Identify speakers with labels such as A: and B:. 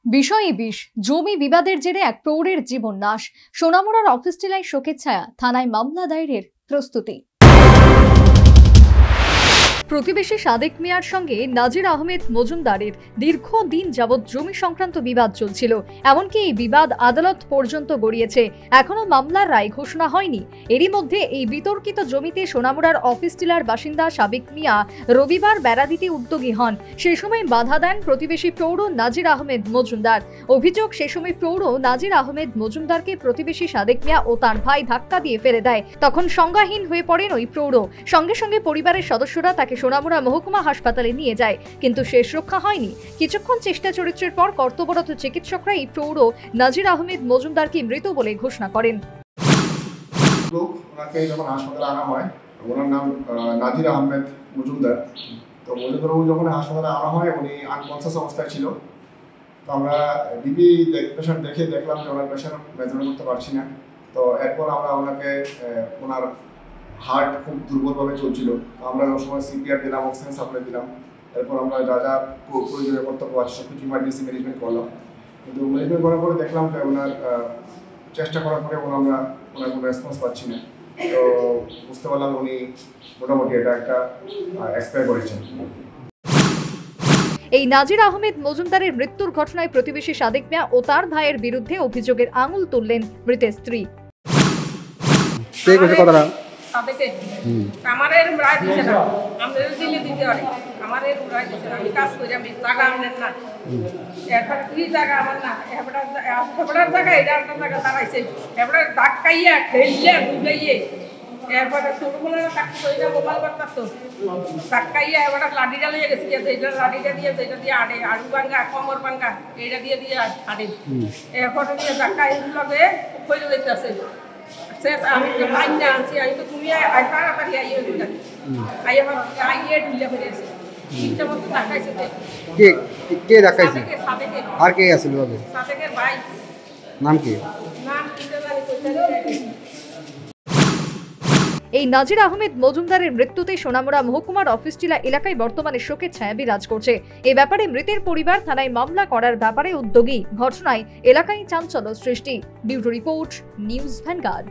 A: বিষয় বিষ জমি বিবাদের জেরে এক প্রৌঢ়ের জীবন নাশ। সোনামুড়ার অফিস টিলায় শোকের ছায়া, থানায় মামলা দায়েরের প্রস্তুতি। প্রতিবেশী সাদেক মিয়ার সঙ্গে নাজির আহমেদ মজুমদারের দীর্ঘদিন যাবৎ জমি সংক্রান্ত বিবাদ চলছিল। এমনকি এই বিবাদ আদালত পর্যন্ত গড়িয়েছে। এখনো মামলার রায় ঘোষণা হয়নি। এরই মধ্যে এই বিতর্কিত জমিতে সোনামুড়ার অফিস টিলার বাসিন্দা সাদেক মিয়া রবিবার বেড়া দিতে উদ্যোগী হন। সে সময় বাধা দেন প্রতিবেশী প্রৌঢ় নাজির আহমেদ মজুমদার। অভিযোগ, সে সময় প্রৌঢ় নাজির আহমেদ মজুমদারকে প্রতিবেশী সাদেক মিয়া ও তার ভাই ধাক্কা দিয়ে ফেলে দেয়। তখন সংজ্ঞাহীন হয়ে পড়েন ওই প্রৌঢ়। সঙ্গে সঙ্গে পরিবারের সদস্যরা তাকে সোনামুড়া মহকুমা হাসপাতালে নিয়ে যায়, কিন্তু শেষ রক্ষা হয়নি। কিছুক্ষণ চেষ্টা চরিত্রের পর কর্তব্যরত চিকিৎসকরা এই প্রৌঢ় নাজির আহমেদ মজুমদারকে মৃত বলে ঘোষণা করেন।
B: ওনাকে যখন হাসপাতালে আনা হয়, ওনার নাম নাজির আহমেদ মজুমদার। তো মজুমদারবাবু যখন হাসপাতালে আনা হয়, উনি আনকনসিয়াস অবস্থায় ছিল। তো আমরা ডিবি পেশেন্ট দেখে দেখলাম যে ওনার প্রেশার মেজার করতে পারছি না। তো এরপর আমরা ওনাকে ওনার হার্ট খুব দুর্বলভাবে চলছিল। আমরা ওই সময় সিপিআর দিলাম, অক্সিজেন সাপ্লাই দিলাম। এরপর আমরা যা যা প্রয়োজনীয় কর্তব্য আছে সব কিছু ইমার্জেন্সি ম্যানেজমেন্ট করলাম। কিন্তু ম্যানেজমেন্ট করার পরে দেখলাম যে ওনার চেষ্টা করার পরে ওনার কোনো রেসপন্স পাচ্ছি না। তো বুঝতে পারলাম উনি মোটামুটি এটা একটা এক্সপায়ার করেছেন।
A: এই নাজির আহমেদ মজুমদারের মৃত্যুর ঘটনায় প্রতিবেশী সাদেক মিয়া ও তার ভাইয়ের বিরুদ্ধে অভিযোগের আঙুল তুললেন মৃতের স্ত্রী।
C: আমাদের রায় দিছে না, আমাদের দিলে দিতে পারে। আমাদের রায় দিছে না, আমি কাজ করি, আমি টাকা আমলেন না। এখন কি জায়গা আমার না, এবার জায়গা এটা একটা জায়গা দাঁড়াইছে। এবার ধাক্কাইয়া ঠেলিয়া ডুবাইয়ে এরপরে ছোটবেলার কাকু কইরা মোবাইল করতো, ধাক্কাইয়া এবার লাঠিটা লিয়ে গেছে। এইটা লাঠিটা দিয়ে যেটা দিয়ে আড়ে আড়ু ভাঙ্গা কমর ভাঙ্গা এইটা দিয়ে দিয়ে আড়ে। এরপরে দিয়ে ধাক্কা লগে কইলে যাইতেছে। আমি তো ভাই না আনছি, আমি তো তুমি তাড়াতাড়ি আইয়ে দিলাম, আইয়ে ঢুলে ফেলেছি।
D: কে দেখাইছে? আর কে আছিল বাবা?
C: সাদেকের ভাই।
D: নাম কি?
C: নাম কি জানি।
A: এই নাজির আহমেদ মজুমদারের মৃত্যুতে সোনামুড়া মহকুমার অফিস টিলা এলাকায় বর্তমানে শোকের ছায়া বিরাজ করছে। এ ব্যাপারে মৃতের পরিবার থানায় মামলা করার ব্যাপারে উদ্যোগী। ঘটনায় এলাকায় চাঞ্চল্য সৃষ্টি। Bureau report, news vanguard.